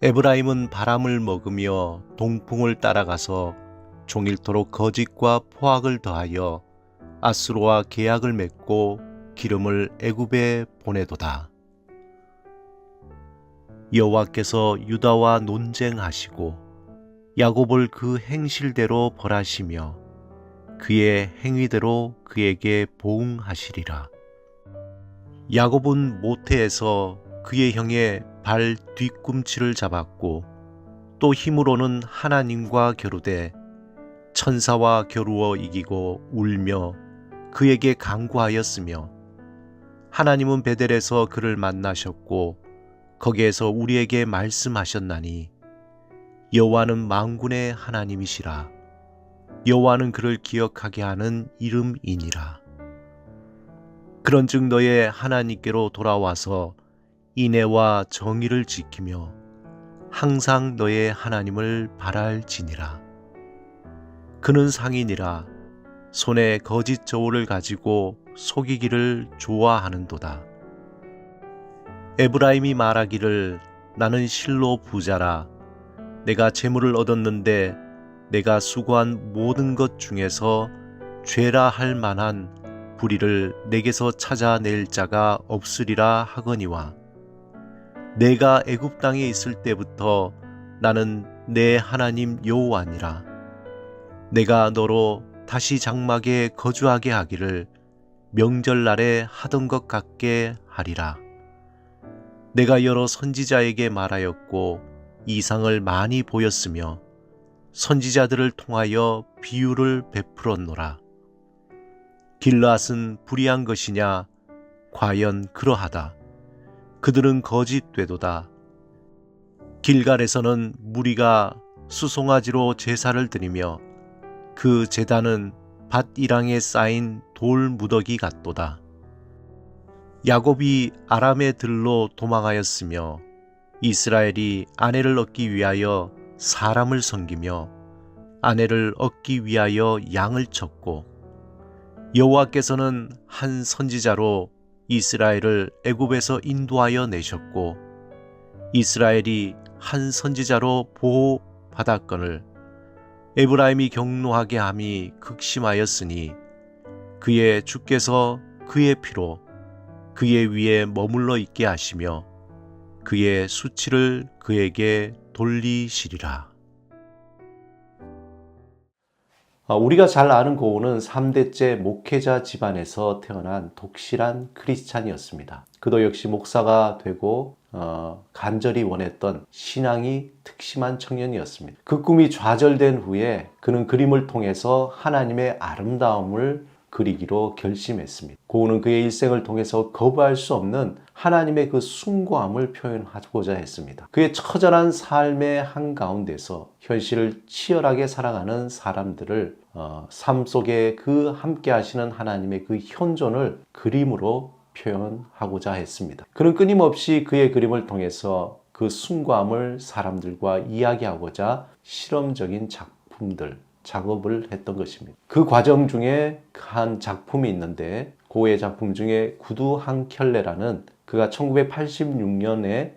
에브라임은 바람을 먹으며 동풍을 따라가서 종일토록 거짓과 포악을 더하여 아수르와 계약을 맺고 기름을 애굽에 보내도다. 여호와께서 유다와 논쟁하시고 야곱을 그 행실대로 벌하시며 그의 행위대로 그에게 보응하시리라. 야곱은 모태에서 그의 형의 발 뒤꿈치를 잡았고 또 힘으로는 하나님과 겨루되 천사와 겨루어 이기고 울며 그에게 간구하였으며 하나님은 베델에서 그를 만나셨고 거기에서 우리에게 말씀하셨나니 여호와는 만군의 하나님이시라. 여호와는 그를 기억하게 하는 이름이니라. 그런즉 너의 하나님께로 돌아와서 인애와 정의를 지키며 항상 너의 하나님을 바랄지니라. 그는 상인이라 손에 거짓 저울을 가지고 속이기를 좋아하는도다. 에브라임이 말하기를 나는 실로 부자라. 내가 재물을 얻었는데 내가 수고한 모든 것 중에서 죄라 할 만한 불의를 내게서 찾아낼 자가 없으리라 하거니와 내가 애굽 땅에 있을 때부터 나는 내 하나님 여호와니라. 내가 너로 다시 장막에 거주하게 하기를 명절날에 하던 것 같게 하리라. 내가 여러 선지자에게 말하였고 이상을 많이 보였으며 선지자들을 통하여 비유를 베풀었노라. 길르앗은 불의한 것이냐? 과연 그러하다. 그들은 거짓되도다. 길갈에서는 무리가 수송아지로 제사를 드리며 그 제단은 밭이랑에 쌓인 돌 무더기 같도다. 야곱이 아람의 들로 도망하였으며 이스라엘이 아내를 얻기 위하여 사람을 섬기며 아내를 얻기 위하여 양을 쳤고 여호와께서는 한 선지자로 이스라엘을 애굽에서 인도하여 내셨고 이스라엘이 한 선지자로 보호받았거늘 에브라임이 경노하게 함이 극심하였으니 그의 주께서 그의 피로 그의 위에 머물러 있게 하시며 그의 수치를 그에게 돌리시리라. 우리가 잘 아는 고은은 3대째 목회자 집안에서 태어난 독실한 크리스찬이었습니다. 그도 역시 목사가 되고 간절히 원했던 신앙이 특심한 청년이었습니다. 그 꿈이 좌절된 후에 그는 그림을 통해서 하나님의 아름다움을 그리기로 결심했습니다. 고은은 그의 일생을 통해서 거부할 수 없는 하나님의 그 숭고함을 표현하고자 했습니다. 그의 처절한 삶의 한가운데서 현실을 치열하게 살아가는 사람들을 삶 속에 그 함께 하시는 하나님의 그 현존을 그림으로 표현하고자 했습니다. 그는 끊임없이 그의 그림을 통해서 그 숭고함을 사람들과 이야기하고자 실험적인 작업을 했던 것입니다. 그 과정 중에 한 작품이 있는데 고의 작품 중에 구두 한 켤레라는 그가 1986년에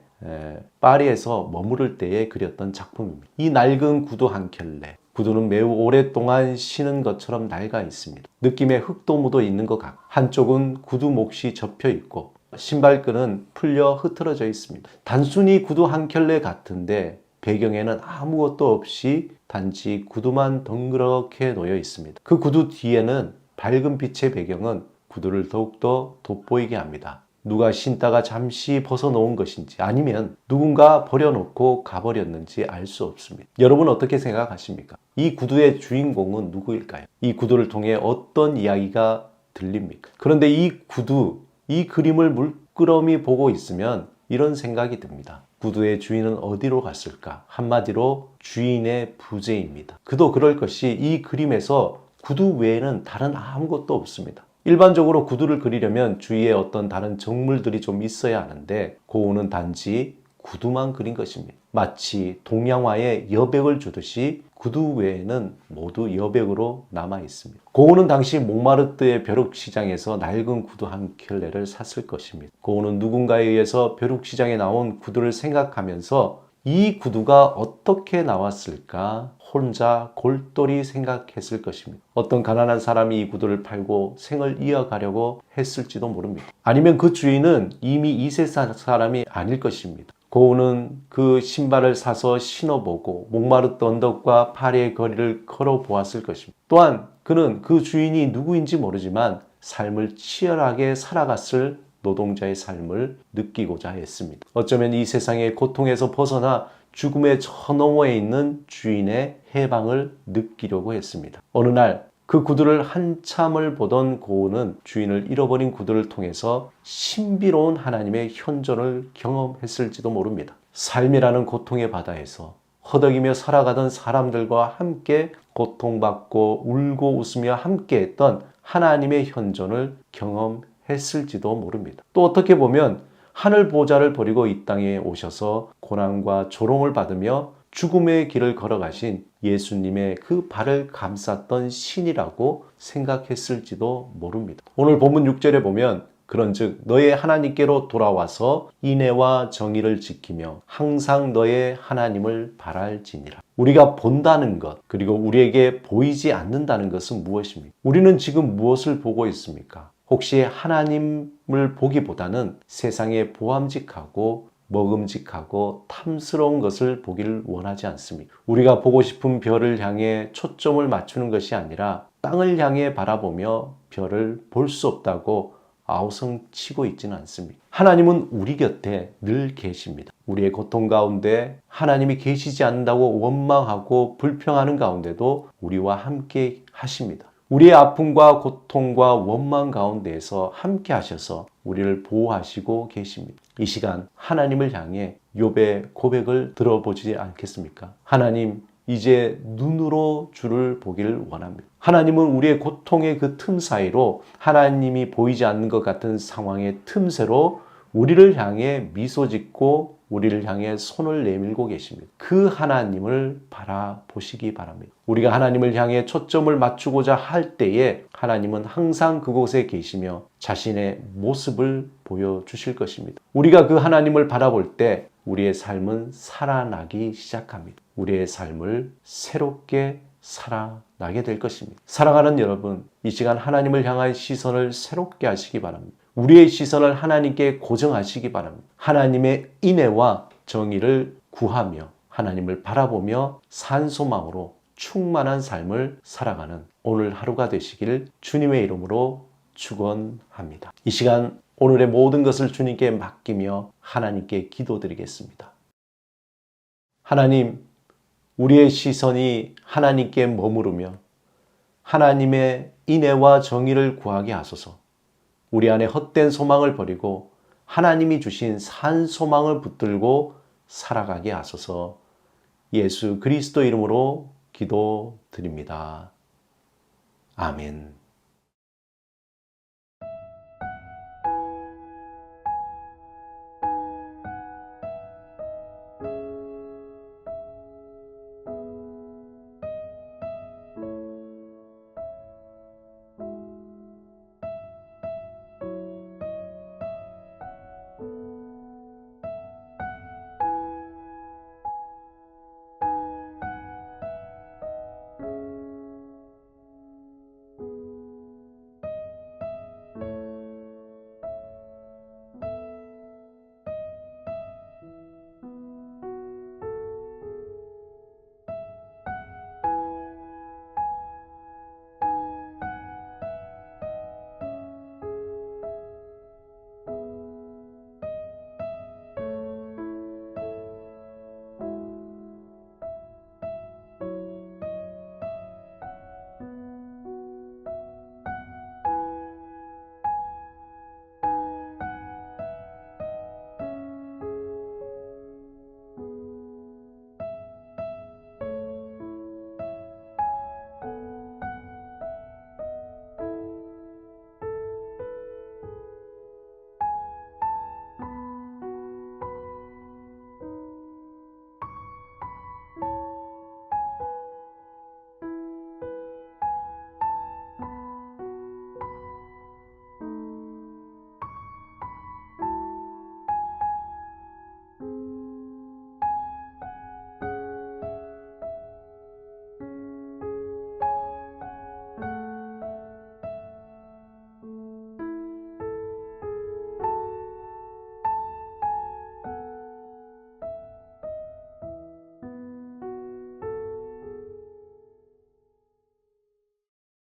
파리에서 머무를 때에 그렸던 작품입니다. 이 낡은 구두 한 켤레, 구두는 매우 오랫동안 신은 것처럼 낡아 있습니다. 느낌에 흙도 묻어 있는 것 같고 한쪽은 구두 몫이 접혀 있고 신발끈은 풀려 흐트러져 있습니다. 단순히 구두 한 켤레 같은데 배경에는 아무것도 없이 단지 구두만 덩그렇게 놓여 있습니다. 그 구두 뒤에는 밝은 빛의 배경은 구두를 더욱더 돋보이게 합니다. 누가 신다가 잠시 벗어놓은 것인지 아니면 누군가 버려놓고 가버렸는지 알 수 없습니다. 여러분 어떻게 생각하십니까? 이 구두의 주인공은 누구일까요? 이 구두를 통해 어떤 이야기가 들립니까? 그런데 이 구두, 이 그림을 물끄러미 보고 있으면 이런 생각이 듭니다. 구두의 주인은 어디로 갔을까? 한마디로 주인의 부재입니다. 그도 그럴 것이 이 그림에서 구두 외에는 다른 아무것도 없습니다. 일반적으로 구두를 그리려면 주위에 어떤 다른 정물들이 좀 있어야 하는데 고은은 단지 구두만 그린 것입니다. 마치 동양화에 여백을 주듯이 구두 외에는 모두 여백으로 남아 있습니다. 고은은 당시 몽마르트의 벼룩시장에서 낡은 구두 한 켤레를 샀을 것입니다. 고은은 누군가에 의해서 벼룩시장에 나온 구두를 생각하면서 이 구두가 어떻게 나왔을까 혼자 골똘히 생각했을 것입니다. 어떤 가난한 사람이 이 구두를 팔고 생을 이어가려고 했을지도 모릅니다. 아니면 그 주인은 이미 이 세상 사람이 아닐 것입니다. 고우는 그 신발을 사서 신어보고 목마르던 언덕과 파리의 거리를 걸어보았을 것입니다. 또한 그는 그 주인이 누구인지 모르지만 삶을 치열하게 살아갔을 노동자의 삶을 느끼고자 했습니다. 어쩌면 이 세상의 고통에서 벗어나 죽음의 저 너머에 있는 주인의 해방을 느끼려고 했습니다. 어느 날 그 구두를 한참을 보던 고우는 주인을 잃어버린 구두를 통해서 신비로운 하나님의 현존을 경험했을지도 모릅니다. 삶이라는 고통의 바다에서 허덕이며 살아가던 사람들과 함께 고통받고 울고 웃으며 함께했던 하나님의 현존을 경험했을지도 모릅니다. 또 어떻게 보면 하늘 보좌를 버리고 이 땅에 오셔서 고난과 조롱을 받으며 죽음의 길을 걸어가신 예수님의 그 발을 감쌌던 신이라고 생각했을지도 모릅니다. 오늘 본문 6절에 보면 그런즉 너의 하나님께로 돌아와서 인애와 정의를 지키며 항상 너의 하나님을 바랄지니라. 우리가 본다는 것, 그리고 우리에게 보이지 않는다는 것은 무엇입니까? 우리는 지금 무엇을 보고 있습니까? 혹시 하나님을 보기보다는 세상에 보암직하고 먹음직하고 탐스러운 것을 보기를 원하지 않습니다. 우리가 보고 싶은 별을 향해 초점을 맞추는 것이 아니라 땅을 향해 바라보며 별을 볼 수 없다고 아우성치고 있지는 않습니다. 하나님은 우리 곁에 늘 계십니다. 우리의 고통 가운데 하나님이 계시지 않는다고 원망하고 불평하는 가운데도 우리와 함께 하십니다. 우리의 아픔과 고통과 원망 가운데에서 함께 하셔서 우리를 보호하시고 계십니다. 이 시간 하나님을 향해 욥의 고백을 들어보지 않겠습니까? 하나님, 이제 눈으로 주를 보기를 원합니다. 하나님은 우리의 고통의 그 틈 사이로 하나님이 보이지 않는 것 같은 상황의 틈새로 우리를 향해 미소 짓고 우리를 향해 손을 내밀고 계십니다. 그 하나님을 바라보시기 바랍니다. 우리가 하나님을 향해 초점을 맞추고자 할 때에 하나님은 항상 그곳에 계시며 자신의 모습을 보여주실 것입니다. 우리가 그 하나님을 바라볼 때 우리의 삶은 살아나기 시작합니다. 우리의 삶을 새롭게 살아나게 될 것입니다. 사랑하는 여러분, 이 시간 하나님을 향한 시선을 새롭게 하시기 바랍니다. 우리의 시선을 하나님께 고정하시기 바랍니다. 하나님의 인애와 정의를 구하며 하나님을 바라보며 산소망으로 충만한 삶을 살아가는 오늘 하루가 되시길 주님의 이름으로 축원합니다. 이 시간 오늘의 모든 것을 주님께 맡기며 하나님께 기도드리겠습니다. 하나님, 우리의 시선이 하나님께 머무르며 하나님의 인애와 정의를 구하게 하소서. 우리 안에 헛된 소망을 버리고 하나님이 주신 산 소망을 붙들고 살아가게 하소서. 예수 그리스도 이름으로 기도드립니다. 아멘.